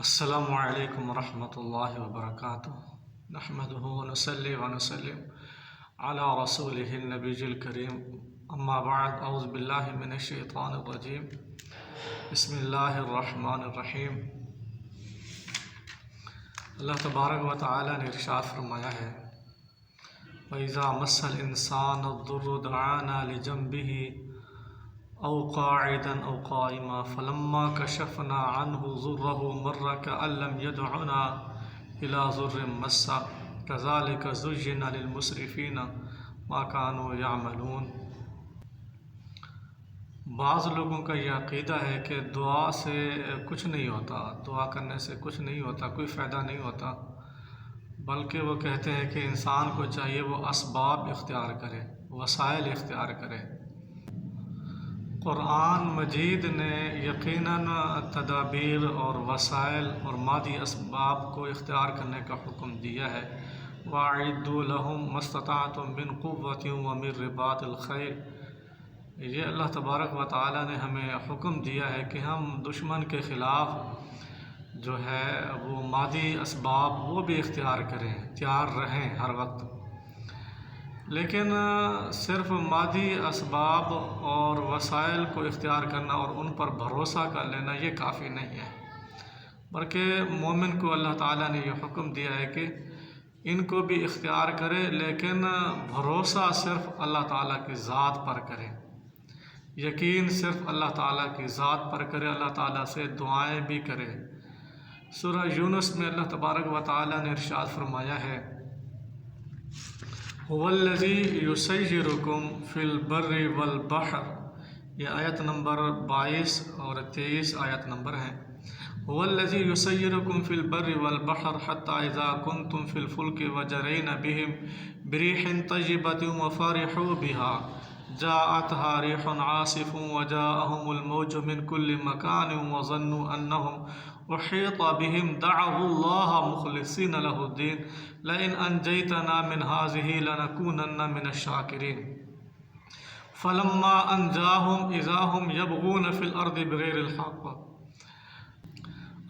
السلام علیکم ورحمۃ اللہ وبرکاتہ نحمده ونصلی ونسلم علی رسولہ النبی الکریم اما بعد اعوذ باللہ من الشیطان الرجیم بسم اللہ الرحمن الرحیم۔ اللہ تبارک و تعالی نے ارشاد فرمایا ہے وَإِذَا مَسَّ الْإِنسَانَ الضُّرُّ دَعَانَا لِجَنبِهِ أو قاعدا أو قائما فلما كشفنا عنه ضره مر كأن لم يدعنا إلى ضر مسه كذلك زين للمسرفين ما كانوا يعملون۔ بعض لوگوں کا یہ عقیدہ ہے کہ دعا سے کچھ نہیں ہوتا، دعا کرنے سے کچھ نہیں ہوتا، کوئی فائدہ نہیں ہوتا، بلکہ وہ کہتے ہیں کہ انسان کو چاہیے وہ اسباب اختیار کرے، وسائل اختیار کرے۔ قرآن مجید نے یقیناً تدابیر اور وسائل اور مادی اسباب کو اختیار کرنے کا حکم دیا ہے۔ وَأَعِدُّوا لَهُم مَّا اسْتَطَعْتُم مِّن قُوَّةٍ وَمِن رِّبَاطِ الْخَيْلِ۔ یہ اللہ تبارک و تعالی نے ہمیں حکم دیا ہے کہ ہم دشمن کے خلاف جو ہے وہ مادی اسباب وہ بھی اختیار کریں، تیار رہیں ہر وقت۔ لیکن صرف مادی اسباب اور وسائل کو اختیار کرنا اور ان پر بھروسہ کر لینا یہ کافی نہیں ہے، بلکہ مومن کو اللہ تعالیٰ نے یہ حکم دیا ہے کہ ان کو بھی اختیار کرے، لیکن بھروسہ صرف اللہ تعالیٰ کی ذات پر کرے، یقین صرف اللہ تعالیٰ کی ذات پر کرے، اللہ تعالیٰ سے دعائیں بھی کرے۔ سورہ یونس میں اللہ تبارک و تعالیٰ نے ارشاد فرمایا ہے هو الذی یسیرکم فی البر والبحر، یہ آیت نمبر 22 اور 23 آیت نمبر ہیں۔ هو الذی یسیرکم فی البر والبحر حتی اذا کنتم فی الفلک وجرین بهم بریح طیبۃ وفرحوا بها جاءتها ریح عاصف وجاءهم الموج من كل مکان وظنوا انهم احیط بهم دعوا الله مخلصین له الدین لئن انجیتنا من هذه لنکونن من الشاکرین فلما انجاهم اذا هم یبغون فی الارض بغیر الحق۔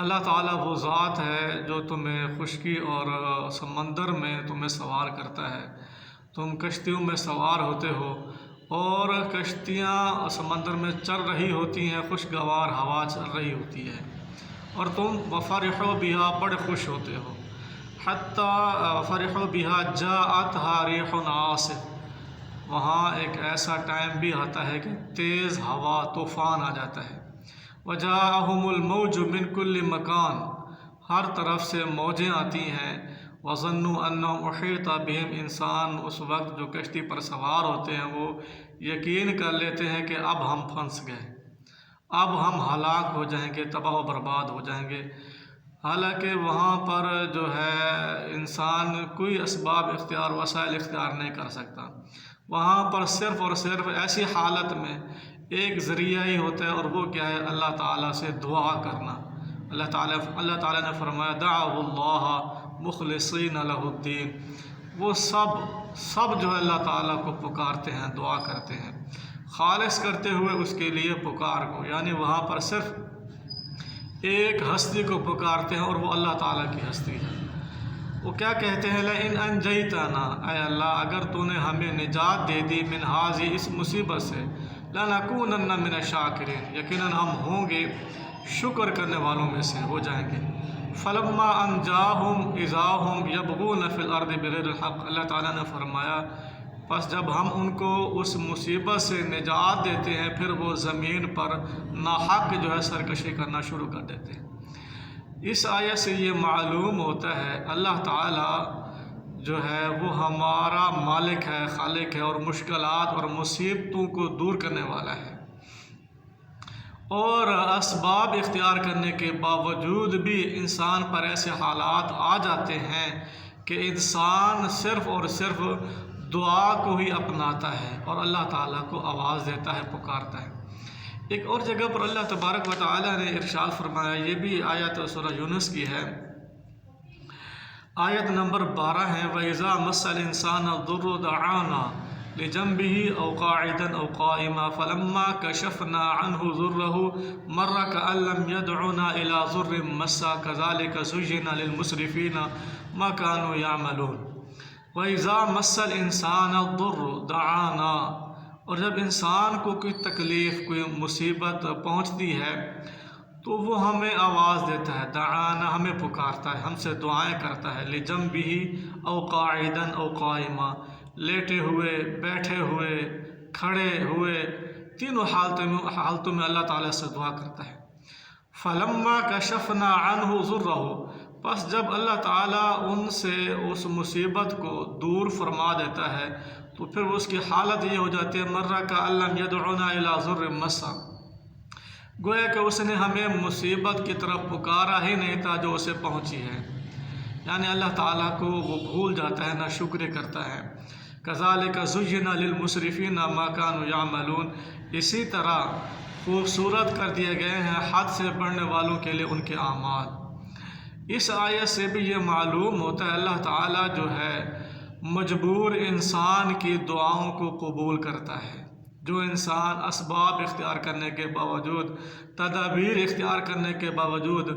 اللہ تعالیٰ وہ ذات ہے جو تمہیں خشکی اور سمندر میں تمہیں سوار کرتا ہے، تم کشتیوں میں سوار ہوتے ہو اور کشتیاں سمندر میں چل رہی ہوتی ہیں، خوشگوار ہوا چل رہی ہوتی ہے اور تم وفرحوا بہا بڑے خوش ہوتے ہو۔ حتیٰ وفرحوا بہا جاءتها ریح عاصف، وہاں ایک ایسا ٹائم بھی آتا ہے کہ تیز ہوا طوفان آ جاتا ہے۔ وجاءهم الموج من كل مکان، ہر طرف سے موجیں آتی ہیں۔ وظنوا انهم احیط بهم، انسان اس وقت جو کشتی پر سوار ہوتے ہیں وہ یقین کر لیتے ہیں کہ اب ہم پھنس گئے، اب ہم ہلاک ہو جائیں گے، تباہ و برباد ہو جائیں گے۔ حالانکہ وہاں پر جو ہے انسان کوئی اسباب اختیار وسائل اختیار نہیں کر سکتا، وہاں پر صرف اور صرف ایسی حالت میں ایک ذریعہ ہی ہوتا ہے، اور وہ کیا ہے؟ اللہ تعالیٰ سے دعا کرنا۔ اللہ تعالیٰ نے فرمایا دعوا اللہ مخلصین لہ الدین، وہ سب جو ہے اللہ تعالیٰ کو پکارتے ہیں، دعا کرتے ہیں خالص کرتے ہوئے اس کے لیے پکار کو، یعنی وہاں پر صرف ایک ہستی کو پکارتے ہیں اور وہ اللہ تعالیٰ کی ہستی ہے۔ وہ کیا کہتے ہیں؟ لئن انجیتنا، اے اللہ اگر تو نے ہمیں نجات دے دی من ہذی، اس مصیبت سے، لنکونن من الشاکرین، یقیناً ہم ہوں گے شکر کرنے والوں میں سے ہو جائیں گے۔ فلما انجاہم اذا ہم یبغون فی الارض بغیر الحق، اللہ تعالیٰ نے فرمایا پس جب ہم ان کو اس مصیبت سے نجات دیتے ہیں پھر وہ زمین پر ناحق جو ہے سرکشی کرنا شروع کر دیتے ہیں۔ اس آیت سے یہ معلوم ہوتا ہے اللہ تعالیٰ جو ہے وہ ہمارا مالک ہے، خالق ہے، اور مشکلات اور مصیبتوں کو دور کرنے والا ہے، اور اسباب اختیار کرنے کے باوجود بھی انسان پر ایسے حالات آ جاتے ہیں کہ انسان صرف اور صرف دعا کو ہی اپناتا ہے اور اللہ تعالیٰ کو آواز دیتا ہے، پکارتا ہے۔ ایک اور جگہ پر اللہ تبارک و تعالیٰ نے ارشاد فرمایا، یہ بھی آیت سورہ یونس کی ہے، آیت نمبر 12 ہے وَإِذَا مَسَّ الْإِنسَانَ الضُّرُّ دَعَانَا، لجنبه أو قاعدا أو قائما فلما كشفنا عنه ضره مر كأن لم يدعنا إلى ضر مسا كذلك زين للمسرفين ما كانوا يعملون وإذا مس الإنسان الضر دعانا، اور جب انسان کو کوئی تکلیف کوئی مصیبت پہنچتی ہے تو وہ ہمیں آواز دیتا ہے، دعانا ہمیں پکارتا ہے، ہم سے دعائیں کرتا ہے، لجنبه او قاعدا او قائما، لیٹے ہوئے، بیٹھے ہوئے، کھڑے ہوئے، تینوں حالتوں میں اللہ تعالیٰ سے دعا کرتا ہے۔ فلما کشفنا عنہ ضرہ، پس جب اللہ تعالیٰ ان سے اس مصیبت کو دور فرما دیتا ہے تو پھر اس کی حالت یہ ہو جاتی ہے مرہ کا لم یدعونا الی ضر مسا، گویا کہ اس نے ہمیں مصیبت کی طرف پکارا ہی نہیں تھا جو اسے پہنچی ہے، یعنی اللہ تعالیٰ کو وہ بھول جاتا ہے، نہ شکر کرتا ہے۔ کذالک زین للمسرفین ما کانوا یعملون، اسی طرح خوبصورت کر دیے گئے ہیں حد سے بڑھنے والوں کے لیے ان کے اعمال۔ اس آیت سے بھی یہ معلوم ہوتا ہے اللہ تعالیٰ جو ہے مجبور انسان کی دعاؤں کو قبول کرتا ہے۔ جو انسان اسباب اختیار کرنے کے باوجود، تدابیر اختیار کرنے کے باوجود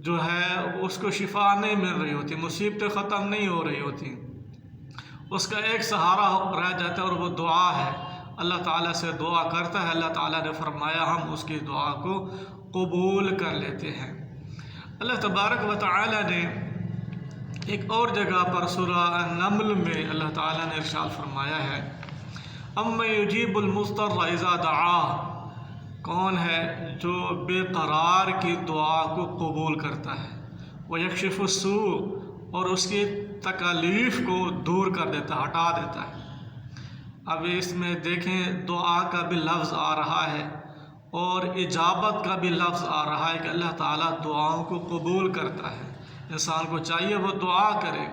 جو ہے اس کو شفا نہیں مل رہی ہوتی، مصیبتیں ختم نہیں ہو رہی ہوتی، اس کا ایک سہارا رہ جاتا ہے اور وہ دعا ہے، اللہ تعالیٰ سے دعا کرتا ہے، اللہ تعالیٰ نے فرمایا ہم اس کی دعا کو قبول کر لیتے ہیں۔ اللہ تبارک و تعالیٰ نے ایک اور جگہ پر سورہ النمل میں اللہ تعالیٰ نے ارشاد فرمایا ہے اَمَّن يُجِيبُ الْمُضْطَرَّ إِذَا دَعَاهُ، کون ہے جو بے قرار کی دعا کو قبول کرتا ہے، وَيَكْشِفُ السُّوءَ، اور اس کی تکالیف کو دور کر دیتا، ہٹا دیتا ہے۔ اب اس میں دیکھیں دعا کا بھی لفظ آ رہا ہے اور اجابت کا بھی لفظ آ رہا ہے کہ اللہ تعالیٰ دعاؤں کو قبول کرتا ہے، انسان کو چاہیے وہ دعا کرے۔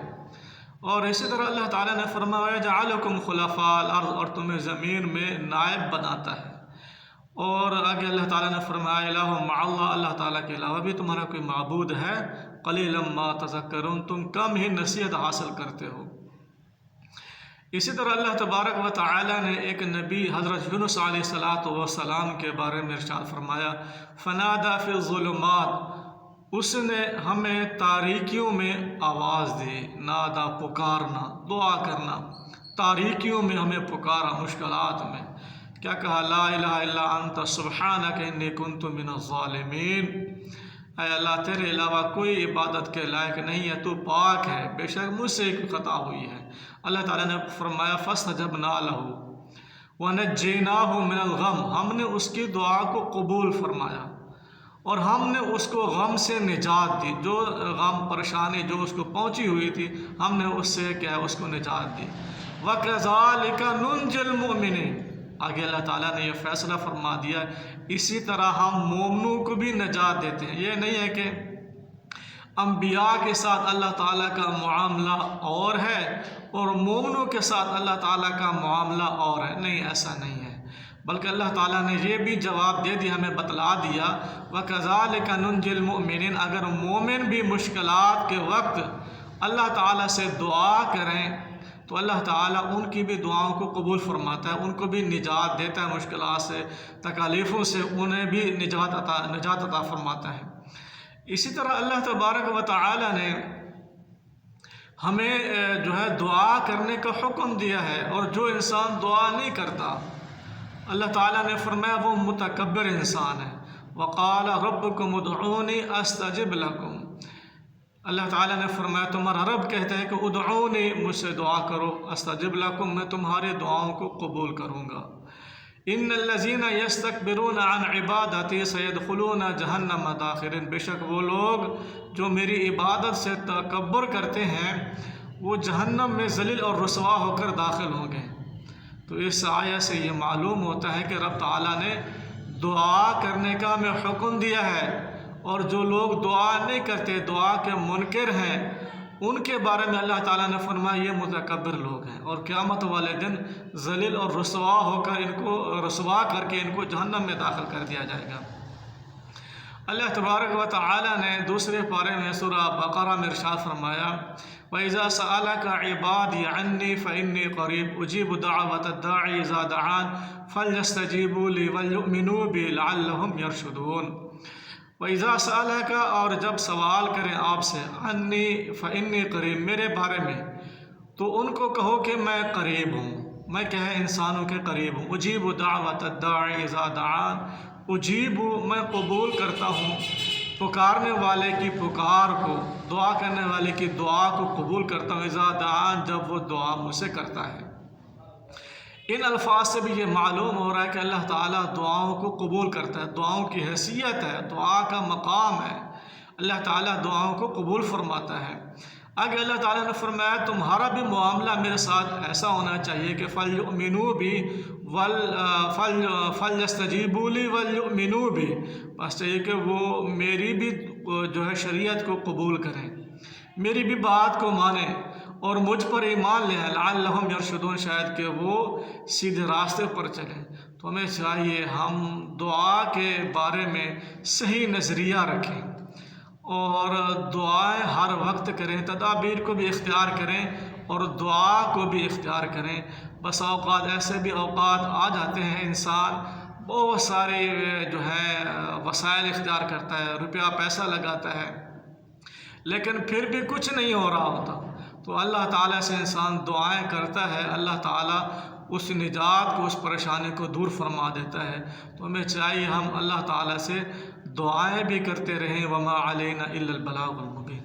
اور اسی طرح اللہ تعالیٰ نے فرمایا جعلکم خلفاء الارض، اور تمہیں زمین میں نائب بناتا ہے۔ اور آگے اللہ تعالیٰ نے فرمایا الہ مع اللہ، اللہ تعالیٰ کے علاوہ بھی تمہارا کوئی معبود ہے، قلیلا ما تذکرون، تم کم ہی نصیحت حاصل کرتے ہو۔ اسی طرح اللہ تبارک و تعالیٰ نے ایک نبی حضرت یونس علیہ السلام کے بارے میں ارشاد فرمایا فنادى فی الظلمات، اس نے ہمیں تاریکیوں میں آواز دی، نادا پکارنا، دعا کرنا، تاریکیوں میں ہمیں پکارا، مشکلات میں کیا کہا لا الہ الا انت سبحانک انی کنت من الظالمین، اے اللہ تیرے علاوہ کوئی عبادت کے لائق نہیں ہے، تو پاک ہے، بے شک مجھ سے ایک خطا ہوئی ہے۔ اللہ تعالیٰ نے فرمایا فاستجبنا لہ ونجیناہ من الغم، ہم نے اس کی دعا کو قبول فرمایا اور ہم نے اس کو غم سے نجات دی، جو غم پریشانی جو اس کو پہنچی ہوئی تھی ہم نے اس سے کیا ہے اس کو نجات دی۔ وَكَذَلِكَ نُنْجِي الْمُؤْمِنِينَ، آگے اللہ تعالیٰ نے یہ فیصلہ فرما دیا اسی طرح ہم مومنوں کو بھی نجات دیتے ہیں۔ یہ نہیں ہے کہ انبیاء کے ساتھ اللہ تعالیٰ کا معاملہ اور ہے اور مومنوں کے ساتھ اللہ تعالیٰ کا معاملہ اور ہے، نہیں، ایسا نہیں ہے، بلکہ اللہ تعالیٰ نے یہ بھی جواب دے دیا، ہمیں بتلا دیا وَكَذَلِكَ نُنْجِي الْمُؤْمِنِينَ، اگر مومن بھی مشکلات کے وقت اللہ تعالیٰ سے دعا کریں تو اللہ تعالیٰ ان کی بھی دعاؤں کو قبول فرماتا ہے، ان کو بھی نجات دیتا ہے، مشکلات سے، تکالیفوں سے انہیں بھی نجات عطا فرماتا ہے۔ اسی طرح اللہ تبارک و تعالیٰ نے ہمیں جو ہے دعا کرنے کا حکم دیا ہے، اور جو انسان دعا نہیں کرتا اللہ تعالیٰ نے فرمایا وہ متکبر انسان ہے۔ وَقَالَ رَبُّكُمُ ادْعُونِي أَسْتَجِبْ لَكُمْ، اللہ تعالیٰ نے فرمایا تمہارا رب کہتا ہے کہ ادعونی، مجھ سے دعا کرو، استجب لکم، میں تمہاری دعاؤں کو قبول کروں گا۔ ان الذین یستکبرون عن عبادتی سیدخلون جہنم داخرین، بے شک وہ لوگ جو میری عبادت سے تکبر کرتے ہیں وہ جہنم میں ذلیل اور رسوا ہو کر داخل ہوں گے۔ تو اس آیت سے یہ معلوم ہوتا ہے کہ رب تعالیٰ نے دعا کرنے کا ہمیں حکم دیا ہے، اور جو لوگ دعا نہیں کرتے، دعا کے منکر ہیں، ان کے بارے میں اللہ تعالیٰ نے فرمایا یہ متکبر لوگ ہیں، اور قیامت والے دن ذلیل اور رسوا ہو کر ان کو رسوا کر کے ان کو جہنم میں داخل کر دیا جائے گا۔ اللہ تبارک و تعالی نے دوسرے پارے میں سورہ بقرہ میں ارشاد فرمایا وَإِذَا سَأَلَكَ عِبَادِي عَنِّي فَإِنِّي قَرِيبٌ أُجِيبُ دَعْوَةَ الدَّاعِ إِذَا دَعَانِ فَلْيَسْتَجِيبُوا لِي وَلْيُؤْمِنُوا بِي لَعَلَّهُمْ يَرْشُدُونَ۔ وَإِذَا سَأَلَكَ اور جب سوال کریں آپ سے عَنِّي فَإِنِّي قَرِيبٌ میرے بارے میں، تو ان کو کہو کہ میں قریب ہوں، میں کیا ہے انسانوں کے قریب ہوں۔ اجیب دعوت الداعی اذا دعان، اجیب میں قبول کرتا ہوں پکارنے والے کی پکار کو، دعا کرنے والے کی دعا کو قبول کرتا ہوں، اذا دعان جب وہ دعا مجھ سے کرتا ہے۔ ان الفاظ سے بھی یہ معلوم ہو رہا ہے کہ اللہ تعالیٰ دعاؤں کو قبول کرتا ہے، دعاؤں کی حیثیت ہے، دعا کا مقام ہے، اللہ تعالیٰ دعاؤں کو قبول فرماتا ہے۔ آگے اللہ تعالیٰ نے فرمایا تمہارا بھی معاملہ میرے ساتھ ایسا ہونا چاہیے کہ فَلْيُؤْمِنُوا بِي فَلْيَسْتَجِيبُوا لِي وَلْيُؤْمِنُوا بِي، بس چاہیے کہ وہ میری بھی جو ہے شریعت کو قبول کریں، میری بھی بات کو مانیں اور مجھ پر ایمان لیں، لعلہم یرشدون شاید کہ وہ سیدھے راستے پر چلیں۔ تو ہمیں چاہیے ہم دعا کے بارے میں صحیح نظریہ رکھیں اور دعائیں ہر وقت کریں، تدابیر کو بھی اختیار کریں اور دعا کو بھی اختیار کریں۔ بس اوقات ایسے بھی اوقات آ جاتے ہیں انسان بہت سارے جو ہے وسائل اختیار کرتا ہے، روپیہ پیسہ لگاتا ہے، لیکن پھر بھی کچھ نہیں ہو رہا ہوتا، تو اللہ تعالیٰ سے انسان دعائیں کرتا ہے، اللہ تعالیٰ اس نجات کو، اس پریشانی کو دور فرما دیتا ہے۔ تو ہمیں چاہیے ہم اللہ تعالیٰ سے دعائیں بھی کرتے رہیں، وما علینا الا البلاغ المبین۔